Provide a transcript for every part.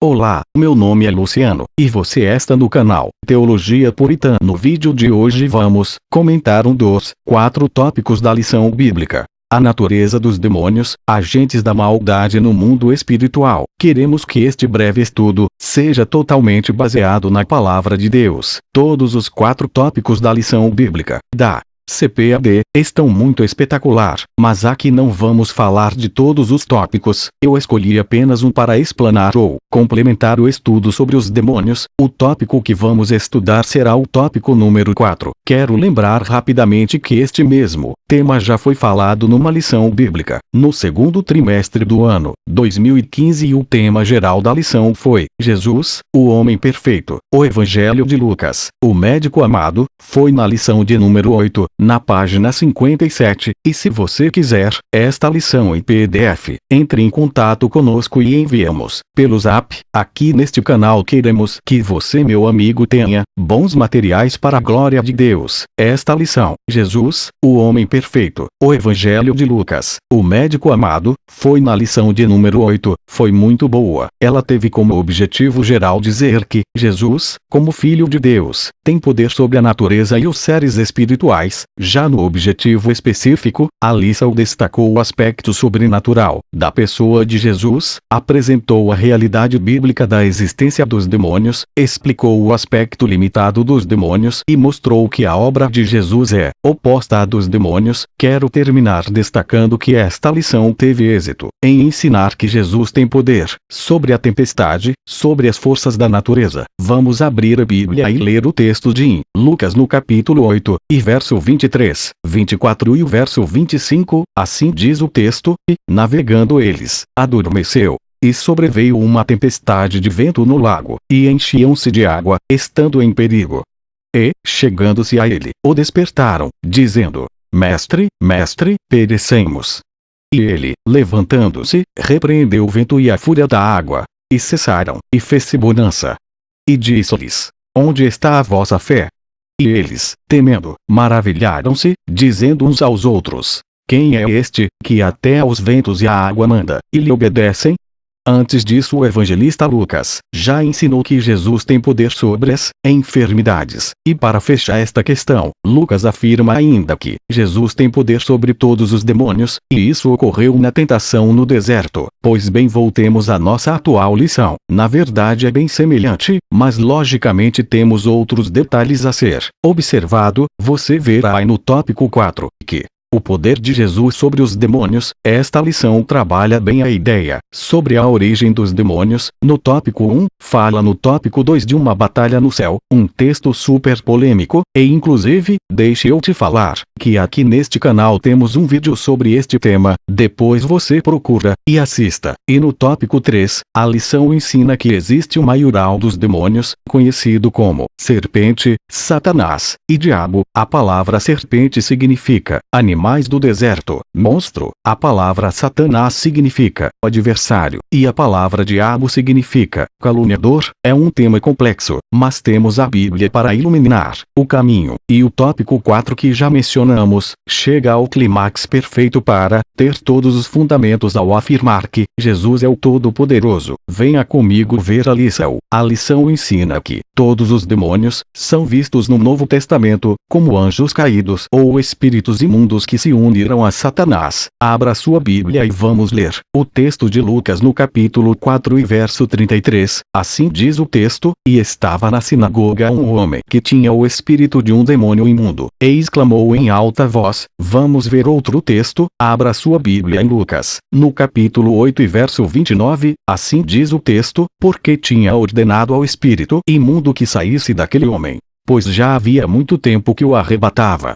Olá, meu nome é Luciano, e você está no canal Teologia Puritana. No vídeo de hoje vamos comentar um dos 4 tópicos da lição bíblica. A natureza dos demônios, agentes da maldade no mundo espiritual. Queremos que este breve estudo seja totalmente baseado na palavra de Deus. Todos os 4 tópicos da lição bíblica da CPAD estão muito espetacular, mas aqui não vamos falar de todos os tópicos. Eu escolhi apenas um para explanar ou complementar o estudo sobre os demônios. O tópico que vamos estudar será o tópico número 4. Quero lembrar rapidamente que este mesmo tema já foi falado numa lição bíblica, no segundo trimestre do ano 2015, e o tema geral da lição foi Jesus, o homem perfeito. O Evangelho de Lucas, o médico amado, foi na lição de número 8, na página 57, e se você quiser esta lição em PDF, entre em contato conosco e enviamos pelo Zap. Aqui neste canal queremos que você, meu amigo, tenha bons materiais para a glória de Deus. Esta lição, Jesus, o homem perfeito, o Evangelho de Lucas, o médico amado, foi na lição de número 8, foi muito boa. Ela teve como objetivo geral dizer que Jesus, como Filho de Deus, tem poder sobre a natureza e os seres espirituais. Já no objetivo específico, a lição destacou o aspecto sobrenatural da pessoa de Jesus, apresentou a realidade bíblica da existência dos demônios, explicou o aspecto limitado dos demônios e mostrou que a obra de Jesus é oposta à dos demônios. Quero terminar destacando que esta lição teve êxito em ensinar que Jesus tem poder sobre a tempestade, sobre as forças da natureza. Vamos abrir a Bíblia e ler o texto de Lucas no capítulo 8, e verso 23, 24 e o verso 25, assim diz o texto: E, navegando eles, adormeceu. E sobreveio uma tempestade de vento no lago, e enchiam-se de água, estando em perigo. E, chegando-se a ele, o despertaram, dizendo: Mestre, mestre, perecemos. E ele, levantando-se, repreendeu o vento e a fúria da água, e cessaram, e fez-se bonança. E disse-lhes: Onde está a vossa fé? E eles, temendo, maravilharam-se, dizendo uns aos outros: Quem é este, que até aos ventos e à água manda, e lhe obedecem? Antes disso, o evangelista Lucas já ensinou que Jesus tem poder sobre as enfermidades. E para fechar esta questão, Lucas afirma ainda que Jesus tem poder sobre todos os demônios, e isso ocorreu na tentação no deserto. Pois bem, voltemos à nossa atual lição. Na verdade é bem semelhante, mas logicamente temos outros detalhes a ser observado. Você verá aí no tópico 4 que o poder de Jesus sobre os demônios. Esta lição trabalha bem a ideia sobre a origem dos demônios. No tópico 1, fala no tópico 2 de uma batalha no céu, um texto super polêmico, e inclusive, deixe eu te falar, que aqui neste canal temos um vídeo sobre este tema, depois você procura, e assista. E no tópico 3, a lição ensina que existe o maioral dos demônios, conhecido como serpente, Satanás, e diabo. A palavra serpente significa animais do deserto, monstro. A palavra Satanás significa adversário, e a palavra diabo significa caluniador. É um tema complexo, mas temos a Bíblia para iluminar o caminho. E o tópico 4 que já mencionamos, chega ao clímax perfeito para ter todos os fundamentos ao afirmar que Jesus é o Todo-Poderoso. Venha comigo ver a lição. A lição ensina que todos os demônios são vistos no Novo Testamento como anjos caídos ou espíritos imundos que se uniram a Satanás. Abra sua Bíblia e vamos ler o texto de Lucas no capítulo 4 e verso 33. Assim diz o texto: E estava na sinagoga um homem que tinha o espírito de um demônio imundo, e exclamou em alta voz. Vamos ver outro texto. Abra sua Bíblia em Lucas, no capítulo 8 e verso 29. Assim diz o texto: Porque tinha ordenado ao espírito imundo que saísse daquele homem, pois já havia muito tempo que o arrebatava,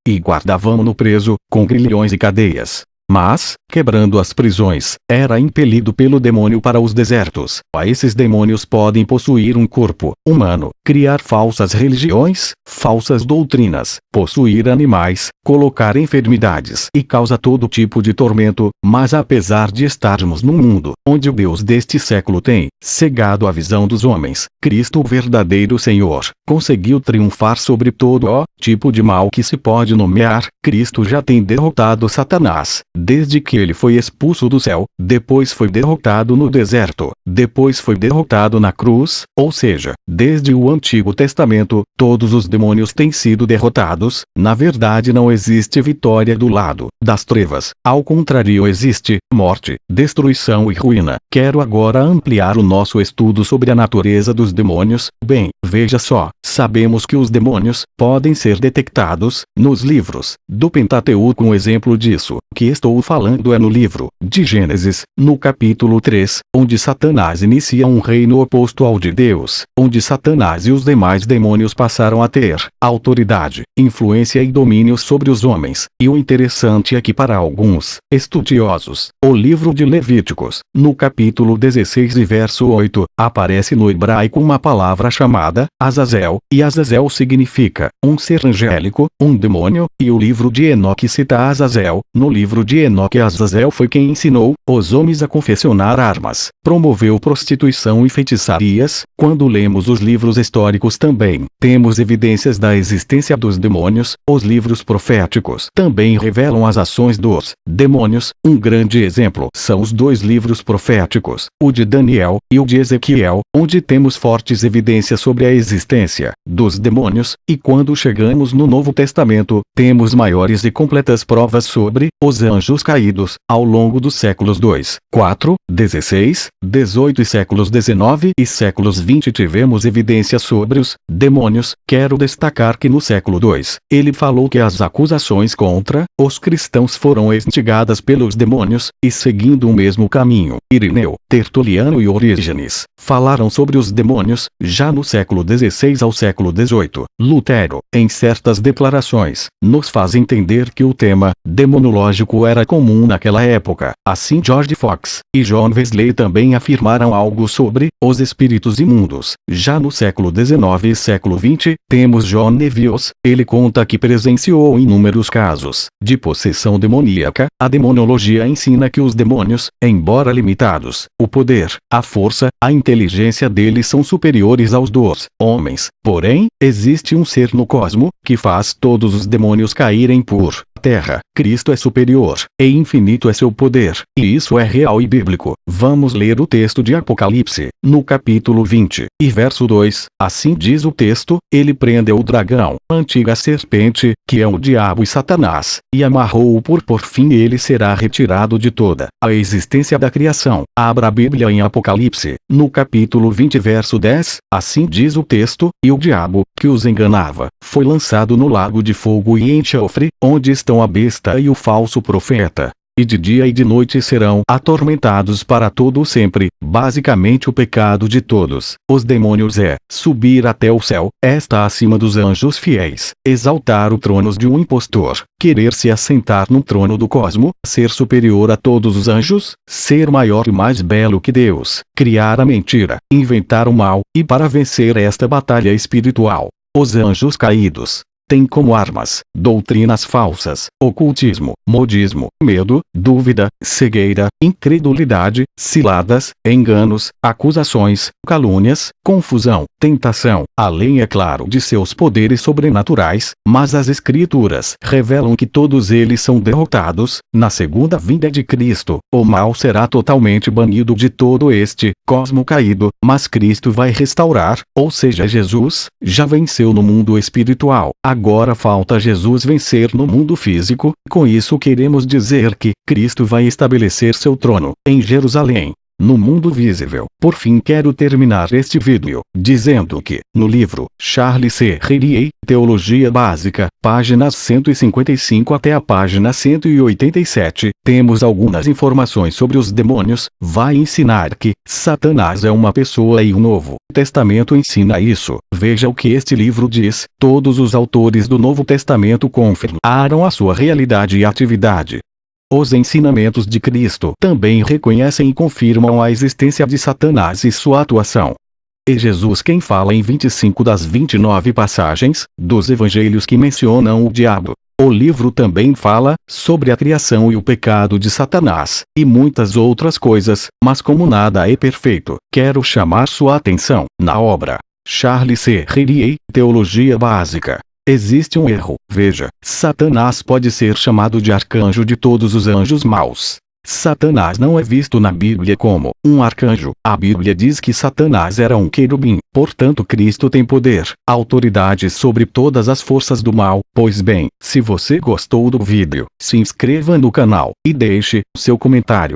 e guardavam-no preso, com grilhões e cadeias. Mas, quebrando as prisões, era impelido pelo demônio para os desertos. Esses demônios podem possuir um corpo humano, criar falsas religiões, falsas doutrinas, possuir animais, colocar enfermidades e causa todo tipo de tormento. Mas apesar de estarmos num mundo onde o Deus deste século tem cegado a visão dos homens, Cristo, o verdadeiro Senhor, conseguiu triunfar sobre todo o tipo de mal que se pode nomear. Cristo já tem derrotado Satanás, desde que ele foi expulso do céu, depois foi derrotado no deserto, depois foi derrotado na cruz, ou seja, desde o Antigo Testamento, todos os demônios têm sido derrotados. Na verdade, não existe vitória do lado das trevas, ao contrário, existe morte, destruição e ruína. Quero agora ampliar o nosso estudo sobre a natureza dos demônios. Bem, veja só, sabemos que os demônios podem ser detectados nos livros do Pentateuco. Um exemplo disso que estou falando é no livro de Gênesis, no capítulo 3, onde Satanás inicia um reino oposto ao de Deus, onde Satanás e os demais demônios passaram a ter autoridade, influência e domínio sobre os homens. E o interessante é que para alguns estudiosos, o livro de Levíticos, no capítulo 16 e verso 8, aparece no hebraico uma palavra chamada Azazel, e Azazel significa um ser angélico, um demônio, e o livro de Enoque cita Azazel. No livro de Enoque, Azazel foi quem ensinou os homens a confeccionar armas, promoveu prostituição e feitiçarias. Quando lemos os livros históricos também temos evidências da existência dos demônios. Os livros proféticos também revelam as ações dos demônios. Um grande exemplo são os dois livros proféticos, o de Daniel e o de Ezequiel, onde temos fortes evidências sobre a existência dos demônios. E quando chegamos no Novo Testamento, temos maiores e completas provas sobre os anjos caídos. Ao longo dos séculos 2, 4, 16, 18 e séculos 19 e séculos 20 tivemos evidências sobre os demônios. Quero destacar que no século 2, ele falou que as acusações contra os cristãos foram instigadas pelos demônios, e seguindo o mesmo caminho, Irineu, Tertuliano e Orígenes falaram sobre os demônios. Já no século 16 ao século 18, Lutero, em certas declarações, nos faz entender que o tema demonológico era comum naquela época. Assim, George Fox e John Wesley também afirmaram algo sobre os espíritos imundos. Já no século 19 e século 20, temos John Nevius. Ele conta que presenciou inúmeros casos de possessão demoníaca. A demonologia ensina que os demônios, embora limitados, o poder, a força, a inteligência deles são superiores aos dos homens. Porém, existe um ser no cosmo que faz todos os demônios caírem por terra. Cristo é superior, e infinito é seu poder, e isso é real e bíblico. Vamos ler o texto de Apocalipse, no capítulo 20, e verso 2, assim diz o texto: ele prendeu o dragão, a antiga serpente, que é o diabo e Satanás, e amarrou-o por fim ele será retirado de toda a existência da criação. Abra a Bíblia em Apocalipse, no capítulo 20 verso 10, assim diz o texto: e o diabo, que os enganava, foi lançado no lago de fogo e enxofre, onde estão a besta e o falso profeta. E de dia e de noite serão atormentados para todo o sempre. Basicamente, o pecado de todos os demônios é subir até o céu, estar acima dos anjos fiéis, exaltar o trono de um impostor, querer se assentar no trono do cosmo, ser superior a todos os anjos, ser maior e mais belo que Deus, criar a mentira, inventar o mal, e para vencer esta batalha espiritual, os anjos caídos tem como armas doutrinas falsas, ocultismo, modismo, medo, dúvida, cegueira, incredulidade, ciladas, enganos, acusações, calúnias, confusão, tentação, além, é claro, de seus poderes sobrenaturais. Mas as Escrituras revelam que todos eles são derrotados na segunda vinda de Cristo. O mal será totalmente banido de todo este cosmo caído, mas Cristo vai restaurar, ou seja, Jesus já venceu no mundo espiritual. Agora falta Jesus vencer no mundo físico. Com isso queremos dizer que Cristo vai estabelecer seu trono em Jerusalém, no mundo visível. Por fim, quero terminar este vídeo dizendo que, no livro Charles C. Riley, Teologia Básica, páginas 155 até a página 187, temos algumas informações sobre os demônios. Vai ensinar que Satanás é uma pessoa e o Novo Testamento ensina isso. Veja o que este livro diz. Todos os autores do Novo Testamento confirmaram a sua realidade e atividade. Os ensinamentos de Cristo também reconhecem e confirmam a existência de Satanás e sua atuação. É Jesus quem fala em 25 das 29 passagens dos evangelhos que mencionam o diabo. O livro também fala sobre a criação e o pecado de Satanás, e muitas outras coisas, mas como nada é perfeito, quero chamar sua atenção na obra Charles C. Riley, Teologia Básica, Existe um erro. Veja, Satanás pode ser chamado de arcanjo de todos os anjos maus. Satanás não é visto na Bíblia como um arcanjo. A Bíblia diz que Satanás era um querubim. Portanto, Cristo tem poder, autoridade sobre todas as forças do mal. Pois bem, se você gostou do vídeo, se inscreva no canal e deixe seu comentário.